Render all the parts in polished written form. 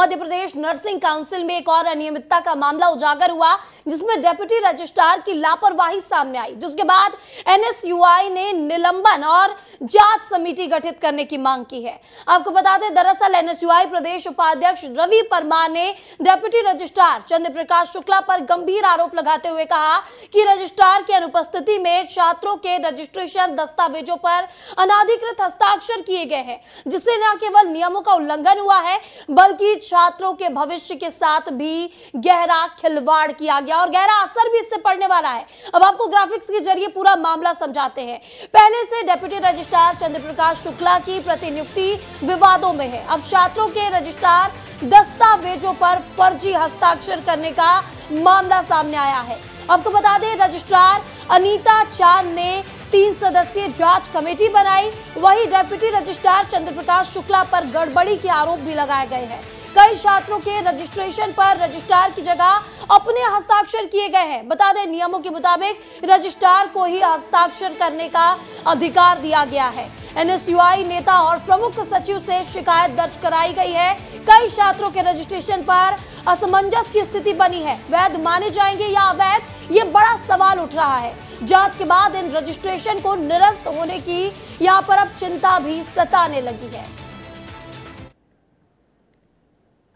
Madhya Pradesh nursing council में एक और अनियमितता का मामला उजागर हुआ, जिसमें डेप्यूटी रजिस्ट्रार की लापरवाही सामने आई, जिसके बाद एनएसयूआई ने निलंबन और जांच समिति गठित करने की मांग की है। आपको बता दें, दरअसल एनएसयूआई प्रदेश उपाध्यक्ष रवि परमार ने डेप्यूटी रजिस्ट्रार चंद्र प्रकाश शुक्ला पर गंभीर आरोप लगाते हुए कहा कि रजिस्ट्रार की अनुपस्थिति में छात्रों के रजिस्ट्रेशन दस्तावेजों पर अनाधिकृत हस्ताक्षर किए गए हैं, जिससे न केवल नियमों का उल्लंघन हुआ है बल्कि छात्रों के भविष्य के साथ भी गहरा खिलवाड़ किया गया और गहरा असर भी इससे पड़ने वाला है। अब आपको ग्राफिक्स के जरिए पूरा मामला समझाते हैं। पहले से डेप्यूटी रजिस्ट्रार चंद्र प्रकाश शुक्ला की प्रतिनियुक्ति विवादों में है। अब छात्रों के रजिस्ट्रार दस्तावेजों पर फर्जी हस्ताक्षर करने का मामला सामने आया है। आपको बता दें, रजिस्ट्रार अनीता चांद ने 3 सदस्यीय जांच कमेटी बनाई। वहीं डेप्यूटी रजिस्ट्रार चंद्र प्रकाश शुक्ला पर गड़बड़ी के आरोप भी लगाए गए हैं। कई छात्रों के रजिस्ट्रेशन पर रजिस्ट्रार की जगह अपने हस्ताक्षर किए गए हैं। बता दें, नियमों के मुताबिक रजिस्ट्रार को ही हस्ताक्षर करने का अधिकार दिया गया है। एनएसयूआई नेता और प्रमुख सचिव से शिकायत दर्ज कराई गई है। कई छात्रों के रजिस्ट्रेशन पर असमंजस की स्थिति बनी है। वैध माने जाएंगे या अवैध, ये बड़ा सवाल उठ रहा है। जांच के बाद इन रजिस्ट्रेशन को निरस्त होने की यहाँ पर अब चिंता भी सताने लगी है।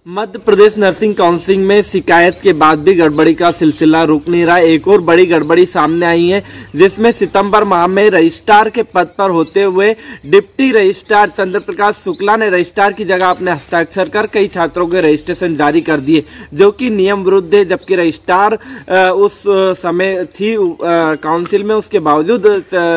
मध्य प्रदेश नर्सिंग काउंसिल में शिकायत के बाद भी गड़बड़ी का सिलसिला रुक नहीं रहा। एक और बड़ी गड़बड़ी सामने आई है, जिसमें सितंबर माह में रजिस्ट्रार के पद पर होते हुए डिप्टी रजिस्ट्रार चंद्र प्रकाश शुक्ला ने रजिस्ट्रार की जगह अपने हस्ताक्षर कर कई छात्रों के रजिस्ट्रेशन जारी कर दिए, जो कि नियम विरुद्ध है। जबकि रजिस्ट्रार उस समय थी काउंसिल में, उसके बावजूद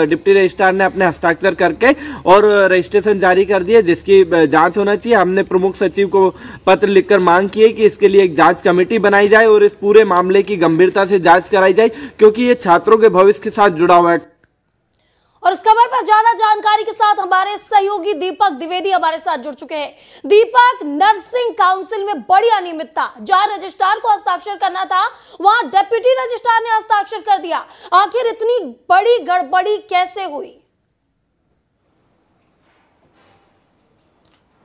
डिप्टी रजिस्ट्रार ने अपने हस्ताक्षर करके और रजिस्ट्रेशन जारी कर दिए, जिसकी जाँच होना चाहिए। हमने प्रमुख सचिव को पत्र लिखकर मांग की है कि इसके लिए एक जांच कमेटी बनाई जाए और इस पूरे मामले की गंभीरता से जांच कराई जाए, क्योंकि ये छात्रों के भविष्य के साथ जुड़ा हुआ है। और इस खबर पर ज्यादा जानकारी के साथ हमारे सहयोगी दीपक द्विवेदी हमारे साथ जुड़ चुके हैं। दीपक, नर्सिंग काउंसिल में बड़ी अनियमितता, जहां रजिस्ट्रार को हस्ताक्षर करना था वहां डेप्यूटी रजिस्ट्रार ने हस्ताक्षर कर दिया। आखिर इतनी बड़ी गड़बड़ी कैसे हुई?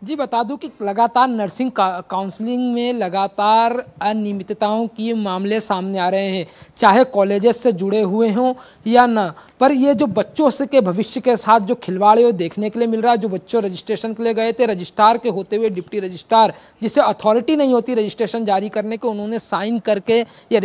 जी बता दूं कि लगातार नर्सिंग काउंसलिंग में लगातार अनियमितताओं के मामले सामने आ रहे हैं, चाहे कॉलेजेस से जुड़े हुए हों या ना। पर ये जो बच्चों से के भविष्य के साथ जो खिलवाड़ है वो देखने के लिए मिल रहा है। जो बच्चों रजिस्ट्रेशन के लिए गए थे, रजिस्ट्रार के होते हुए डिप्टी रजिस्ट्रार, जिसे अथॉरिटी नहीं होती रजिस्ट्रेशन जारी करने के, उन्होंने साइन करके या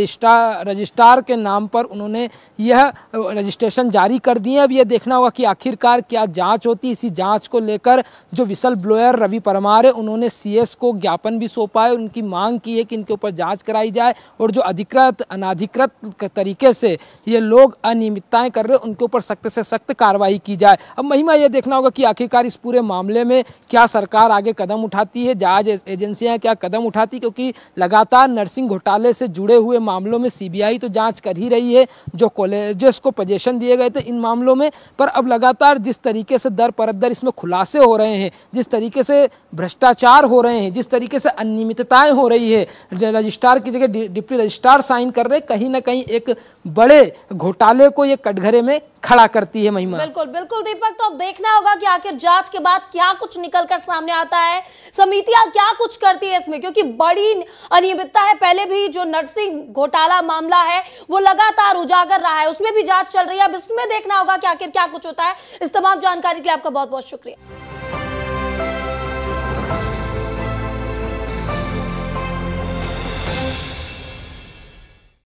रजिस्ट्रार के नाम पर उन्होंने यह रजिस्ट्रेशन जारी कर दिए। अब यह देखना होगा कि आखिरकार क्या जाँच होती है। इसी जाँच को लेकर जो विसल ब्लोअर रवि परमार है, उन्होंने सीएस को ज्ञापन भी सौंपा है। उनकी मांग की है कि इनके ऊपर जांच कराई जाए और जो अधिकृत अनाधिकृत तरीके से ये लोग अनियमितताएं कर रहे हैं, उनके ऊपर सख्त से सख्त कार्रवाई की जाए। अब महिमा ये देखना होगा कि आखिरकार इस पूरे मामले में क्या सरकार आगे कदम उठाती है, जांच एजेंसियां क्या कदम उठाती, क्योंकि लगातार नर्सिंग घोटाले से जुड़े हुए मामलों में सीबीआई तो जाँच कर ही रही है। जो कॉलेजेस को पोजीशन दिए गए थे इन मामलों में, पर अब लगातार जिस तरीके से दर पर दर इसमें खुलासे हो रहे हैं, जिस तरीके से भ्रष्टाचार हो रहे हैं, जिस तरीके से अनियमितताएं हो रही है, रजिस्ट्रार की जगह डिप्टी रजिस्ट्रार साइन कर रहे, कहीं ना कहीं एक बड़े घोटाले को ये कटघरे में खड़ा करती है। महिमा बिल्कुल बिल्कुल दीपक, तो अब देखना होगा कि आखिर जांच के बाद क्या कुछ निकलकर सामने आता है, समितियां क्या कुछ करती है इसमें, क्योंकि बड़ी अनियमितता है। पहले भी जो नर्सिंग घोटाला मामला है वो लगातार उजागर रहा है, उसमें भी जांच चल रही है। अब इसमें देखना होगा कि आखिर क्या कुछ होता है। इस तमाम जानकारी के लिए आपका बहुत बहुत शुक्रिया।